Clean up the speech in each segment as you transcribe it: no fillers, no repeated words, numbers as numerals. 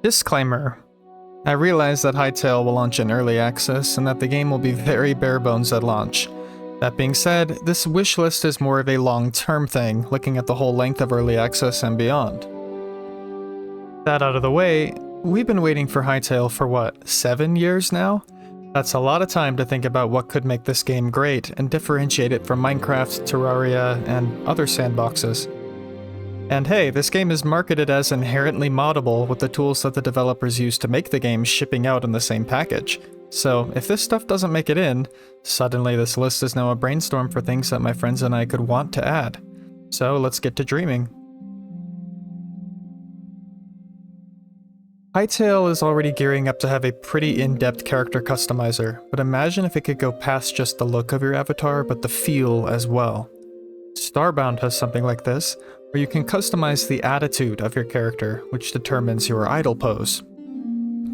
Disclaimer. I realize that Hytale will launch in early access and that the game will be very bare bones at launch. That being said, this wish list is more of a long-term thing, looking at the whole length of early access and beyond. That out of the way, we've been waiting for Hytale for what, 7 years now? That's a lot of time to think about what could make this game great and differentiate it from Minecraft, Terraria, and other sandboxes. And hey, this game is marketed as inherently moddable with the tools that the developers use to make the game shipping out in the same package. So if this stuff doesn't make it in, suddenly this list is now a brainstorm for things that my friends and I could want to add. So let's get to dreaming. Hytale is already gearing up to have a pretty in-depth character customizer, but imagine if it could go past just the look of your avatar, but the feel as well. Starbound has something like this, where you can customize the attitude of your character, which determines your idle pose.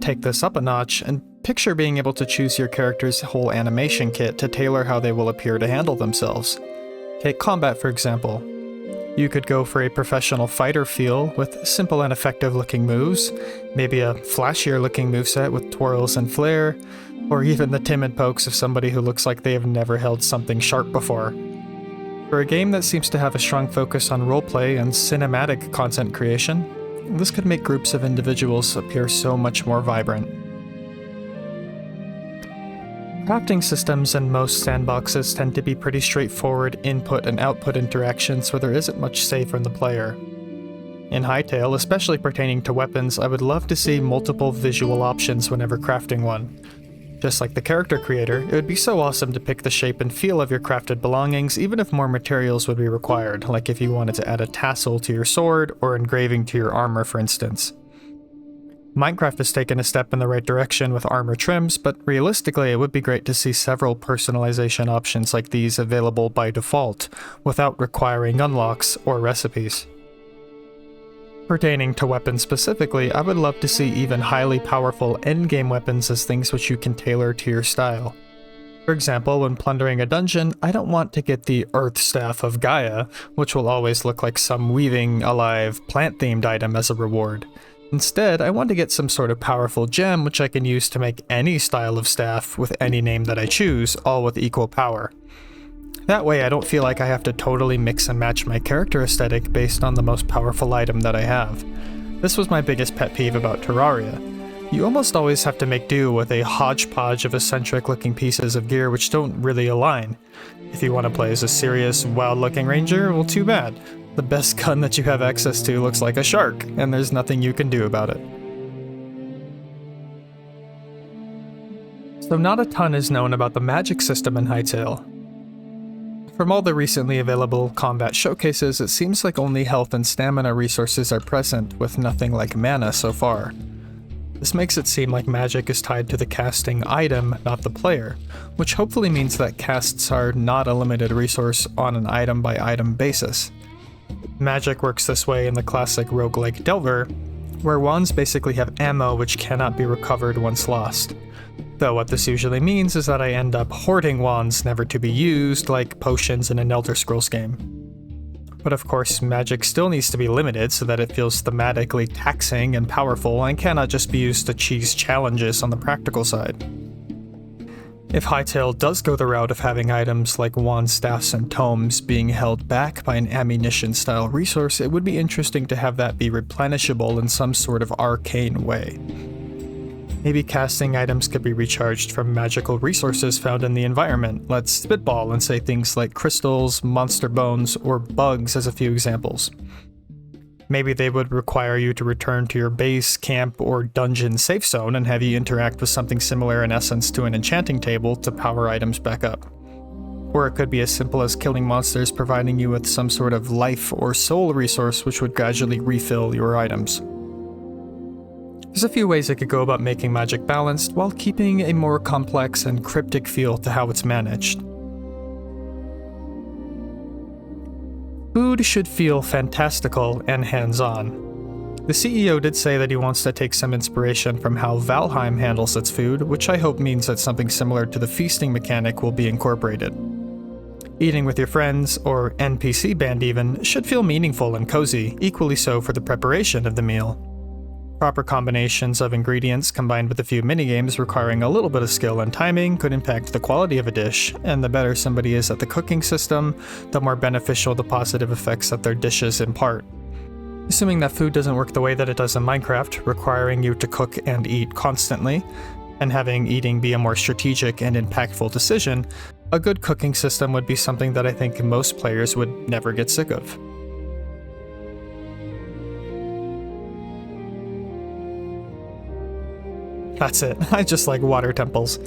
Take this up a notch, and picture being able to choose your character's whole animation kit to tailor how they will appear to handle themselves. Take combat for example. You could go for a professional fighter feel with simple and effective looking moves, maybe a flashier looking moveset with twirls and flair, or even the timid pokes of somebody who looks like they have never held something sharp before. For a game that seems to have a strong focus on roleplay and cinematic content creation, this could make groups of individuals appear so much more vibrant. Crafting systems in most sandboxes tend to be pretty straightforward input and output interactions where there isn't much say from the player. In Hytale, especially pertaining to weapons, I would love to see multiple visual options whenever crafting one. Just like the character creator, it would be so awesome to pick the shape and feel of your crafted belongings even if more materials would be required, like if you wanted to add a tassel to your sword or engraving to your armor for instance. Minecraft has taken a step in the right direction with armor trims, but realistically it would be great to see several personalization options like these available by default, without requiring unlocks or recipes. Pertaining to weapons specifically, I would love to see even highly powerful endgame weapons as things which you can tailor to your style. For example, when plundering a dungeon, I don't want to get the Earth Staff of Gaia, which will always look like some weaving, alive, plant-themed item as a reward. Instead, I want to get some sort of powerful gem which I can use to make any style of staff with any name that I choose, all with equal power. That way I don't feel like I have to totally mix and match my character aesthetic based on the most powerful item that I have. This was my biggest pet peeve about Terraria. You almost always have to make do with a hodgepodge of eccentric looking pieces of gear which don't really align. If you want to play as a serious, wild looking ranger, well too bad. The best gun that you have access to looks like a shark, and there's nothing you can do about it. So not a ton is known about the magic system in Hytale. From all the recently available combat showcases, it seems like only health and stamina resources are present, with nothing like mana so far. This makes it seem like magic is tied to the casting item, not the player, which hopefully means that casts are not a limited resource on an item-by-item basis. Magic works this way in the classic roguelike Delver, where wands basically have ammo which cannot be recovered once lost. Though what this usually means is that I end up hoarding wands never to be used, like potions in an Elder Scrolls game. But of course, magic still needs to be limited so that it feels thematically taxing and powerful and cannot just be used to cheese challenges on the practical side. If Hytale does go the route of having items like wand staffs and tomes being held back by an ammunition-style resource, it would be interesting to have that be replenishable in some sort of arcane way. Maybe casting items could be recharged from magical resources found in the environment. Let's spitball and say things like crystals, monster bones, or bugs as a few examples. Maybe they would require you to return to your base, camp, or dungeon safe zone and have you interact with something similar in essence to an enchanting table to power items back up. Or it could be as simple as killing monsters providing you with some sort of life or soul resource which would gradually refill your items. There's a few ways I could go about making magic balanced while keeping a more complex and cryptic feel to how it's managed. Food should feel fantastical and hands-on. The CEO did say that he wants to take some inspiration from how Valheim handles its food, which I hope means that something similar to the feasting mechanic will be incorporated. Eating with your friends, or NPC band even, should feel meaningful and cozy, equally so for the preparation of the meal. Proper combinations of ingredients combined with a few minigames requiring a little bit of skill and timing could impact the quality of a dish, and the better somebody is at the cooking system, the more beneficial the positive effects that their dishes impart. Assuming that food doesn't work the way that it does in Minecraft, requiring you to cook and eat constantly, and having eating be a more strategic and impactful decision, a good cooking system would be something that I think most players would never get sick of. That's it, I just like water temples.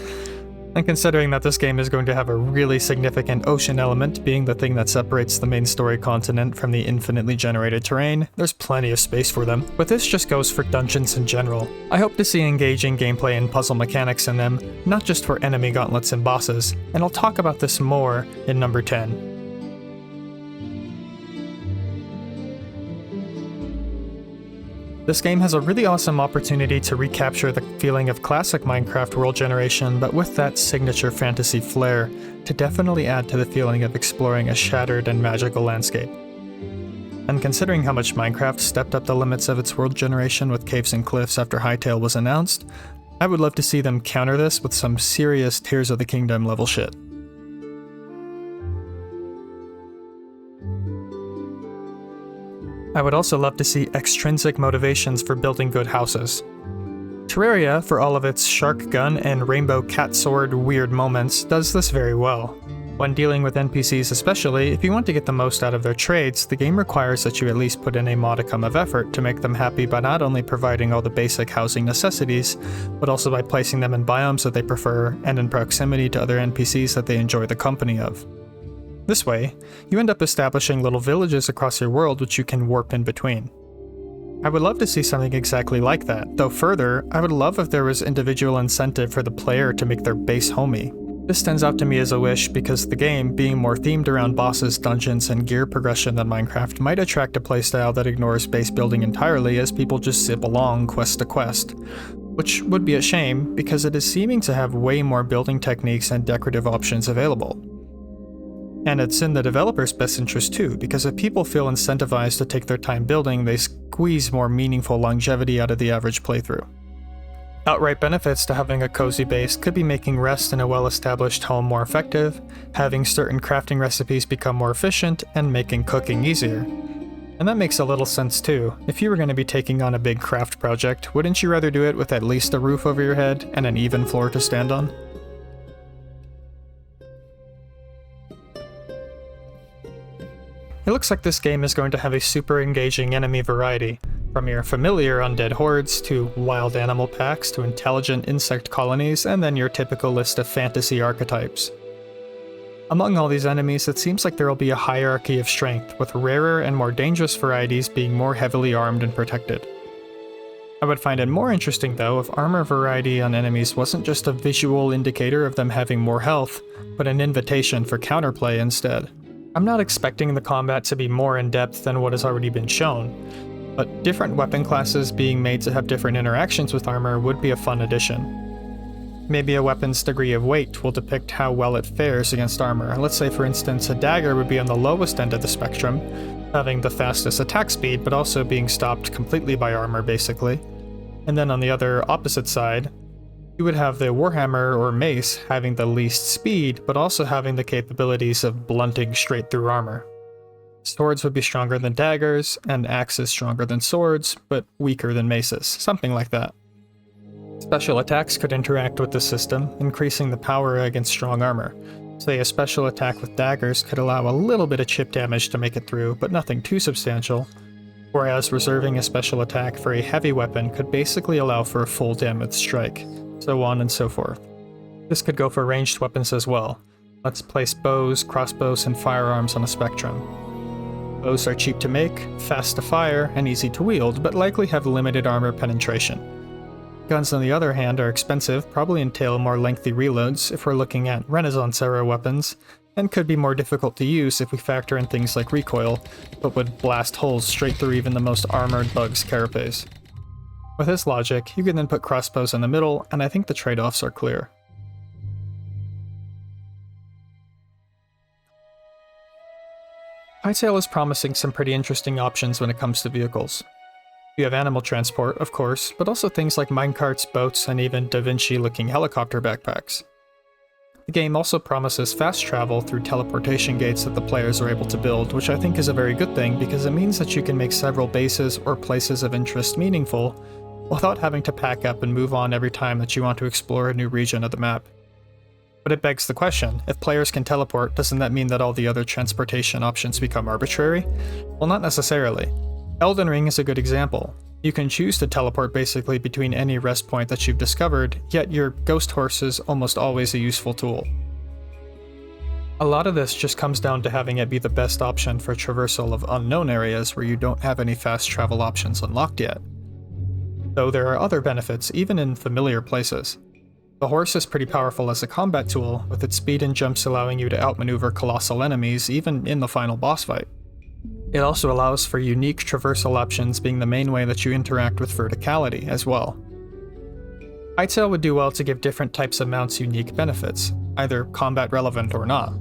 And considering that this game is going to have a really significant ocean element being the thing that separates the main story continent from the infinitely generated terrain, there's plenty of space for them. But this just goes for dungeons in general. I hope to see engaging gameplay and puzzle mechanics in them, not just for enemy gauntlets and bosses, and I'll talk about this more in number 10. This game has a really awesome opportunity to recapture the feeling of classic Minecraft world generation, but with that signature fantasy flair, to definitely add to the feeling of exploring a shattered and magical landscape. And considering how much Minecraft stepped up the limits of its world generation with caves and cliffs after Hytale was announced, I would love to see them counter this with some serious Tears of the Kingdom level shit. I would also love to see extrinsic motivations for building good houses. Terraria, for all of its shark gun and rainbow cat sword weird moments, does this very well. When dealing with NPCs especially, if you want to get the most out of their trades, the game requires that you at least put in a modicum of effort to make them happy by not only providing all the basic housing necessities, but also by placing them in biomes that they prefer and in proximity to other NPCs that they enjoy the company of. This way, you end up establishing little villages across your world which you can warp in between. I would love to see something exactly like that, though further, I would love if there was individual incentive for the player to make their base homey. This stands out to me as a wish because the game, being more themed around bosses, dungeons, and gear progression than Minecraft, might attract a playstyle that ignores base building entirely as people just zip along quest to quest. Which would be a shame, because it is seeming to have way more building techniques and decorative options available. And it's in the developer's best interest too, because if people feel incentivized to take their time building, they squeeze more meaningful longevity out of the average playthrough. Outright benefits to having a cozy base could be making rest in a well-established home more effective, having certain crafting recipes become more efficient, and making cooking easier. And that makes a little sense too. If you were going to be taking on a big craft project, wouldn't you rather do it with at least a roof over your head and an even floor to stand on? It looks like this game is going to have a super engaging enemy variety, from your familiar undead hordes to wild animal packs to intelligent insect colonies, and then your typical list of fantasy archetypes. Among all these enemies, it seems like there will be a hierarchy of strength, with rarer and more dangerous varieties being more heavily armed and protected. I would find it more interesting though if armor variety on enemies wasn't just a visual indicator of them having more health, but an invitation for counterplay instead. I'm not expecting the combat to be more in-depth than what has already been shown, but different weapon classes being made to have different interactions with armor would be a fun addition. Maybe a weapon's degree of weight will depict how well it fares against armor. Let's say for instance a dagger would be on the lowest end of the spectrum, having the fastest attack speed but also being stopped completely by armor basically. And then on the other opposite side, you would have the warhammer or mace having the least speed, but also having the capabilities of blunting straight through armor. Swords would be stronger than daggers, and axes stronger than swords, but weaker than maces, something like that. Special attacks could interact with the system, increasing the power against strong armor. Say a special attack with daggers could allow a little bit of chip damage to make it through, but nothing too substantial, whereas reserving a special attack for a heavy weapon could basically allow for a full damage strike. So on and so forth. This could go for ranged weapons as well. Let's place bows, crossbows, and firearms on a spectrum. Bows are cheap to make, fast to fire, and easy to wield, but likely have limited armor penetration. Guns on the other hand are expensive, probably entail more lengthy reloads if we're looking at Renaissance-era weapons, and could be more difficult to use if we factor in things like recoil, but would blast holes straight through even the most armored bug's carapace. With this logic, you can then put crossbows in the middle, and I think the trade-offs are clear. Hytale is promising some pretty interesting options when it comes to vehicles. You have animal transport, of course, but also things like minecarts, boats, and even Da Vinci-looking helicopter backpacks. The game also promises fast travel through teleportation gates that the players are able to build, which I think is a very good thing because it means that you can make several bases or places of interest meaningful without having to pack up and move on every time that you want to explore a new region of the map. But it begs the question, if players can teleport, doesn't that mean that all the other transportation options become arbitrary? Well, not necessarily. Elden Ring is a good example. You can choose to teleport basically between any rest point that you've discovered, yet your ghost horse is almost always a useful tool. A lot of this just comes down to having it be the best option for traversal of unknown areas where you don't have any fast travel options unlocked yet. Though there are other benefits, even in familiar places. The horse is pretty powerful as a combat tool, with its speed and jumps allowing you to outmaneuver colossal enemies even in the final boss fight. It also allows for unique traversal options, being the main way that you interact with verticality as well. Hytale would do well to give different types of mounts unique benefits, either combat relevant or not.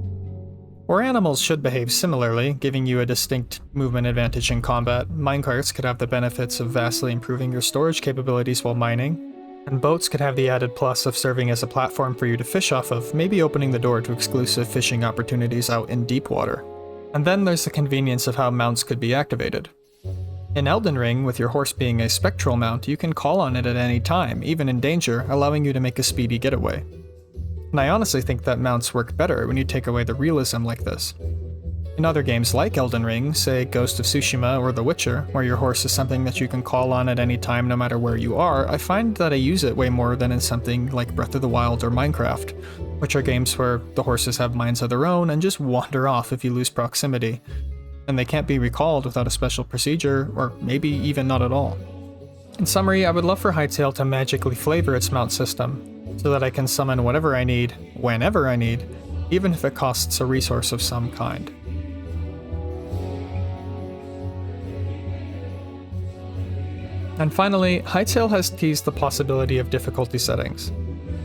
Or animals should behave similarly, giving you a distinct movement advantage in combat. Minecarts could have the benefits of vastly improving your storage capabilities while mining, and boats could have the added plus of serving as a platform for you to fish off of, maybe opening the door to exclusive fishing opportunities out in deep water. And then there's the convenience of how mounts could be activated. In Elden Ring, with your horse being a spectral mount, you can call on it at any time, even in danger, allowing you to make a speedy getaway. And I honestly think that mounts work better when you take away the realism like this. In other games like Elden Ring, say Ghost of Tsushima or The Witcher, where your horse is something that you can call on at any time no matter where you are, I find that I use it way more than in something like Breath of the Wild or Minecraft, which are games where the horses have minds of their own and just wander off if you lose proximity, and they can't be recalled without a special procedure, or maybe even not at all. In summary, I would love for Hytale to magically flavor its mount system, so that I can summon whatever I need, whenever I need, even if it costs a resource of some kind. And finally, Hytale has teased the possibility of difficulty settings.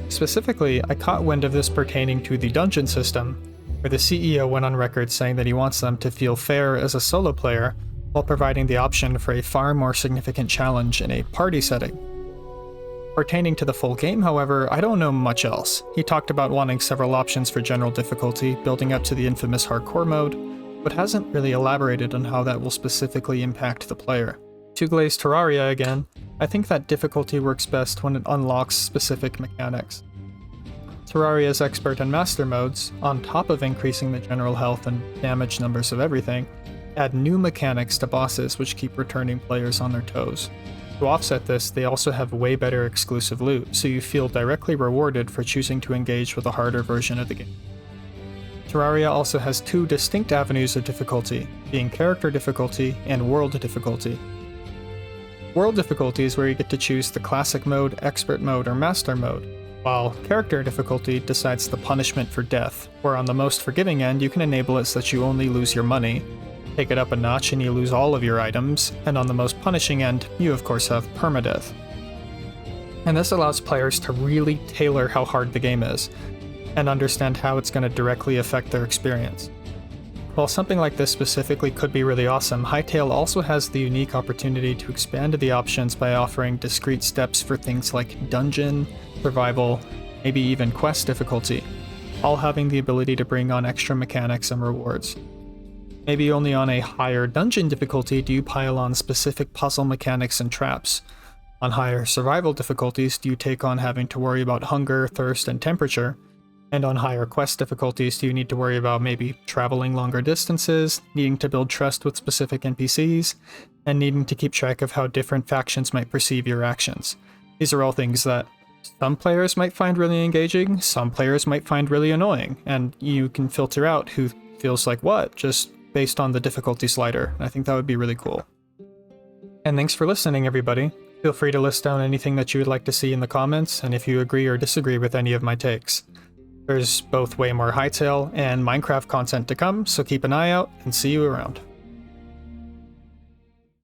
Specifically, I caught wind of this pertaining to the dungeon system, where the CEO went on record saying that he wants them to feel fair as a solo player, while providing the option for a far more significant challenge in a party setting. Pertaining to the full game, however, I don't know much else. He talked about wanting several options for general difficulty, building up to the infamous hardcore mode, but hasn't really elaborated on how that will specifically impact the player. To glaze Terraria again, I think that difficulty works best when it unlocks specific mechanics. Terraria's expert and master modes, on top of increasing the general health and damage numbers of everything, add new mechanics to bosses which keep returning players on their toes. To offset this, they also have way better exclusive loot, so you feel directly rewarded for choosing to engage with a harder version of the game. Terraria also has two distinct avenues of difficulty, being character difficulty and world difficulty. World difficulty is where you get to choose the classic mode, expert mode, or master mode, while character difficulty decides the punishment for death, where on the most forgiving end you can enable it so that you only lose your money, take it up a notch and you lose all of your items, and on the most punishing end, you of course have permadeath. And this allows players to really tailor how hard the game is, and understand how it's going to directly affect their experience. While something like this specifically could be really awesome, Hytale also has the unique opportunity to expand the options by offering discrete steps for things like dungeon, survival, maybe even quest difficulty, all having the ability to bring on extra mechanics and rewards. Maybe only on a higher dungeon difficulty do you pile on specific puzzle mechanics and traps. On higher survival difficulties do you take on having to worry about hunger, thirst, and temperature. And on higher quest difficulties, do you need to worry about maybe traveling longer distances, needing to build trust with specific NPCs, and needing to keep track of how different factions might perceive your actions. These are all things that some players might find really engaging, some players might find really annoying, and you can filter out who feels like what, just based on the difficulty slider. I think that would be really cool. And thanks for listening, everybody. Feel free to list down anything that you would like to see in the comments, and if you agree or disagree with any of my takes. There's both way more Hytale and Minecraft content to come, so keep an eye out and see you around.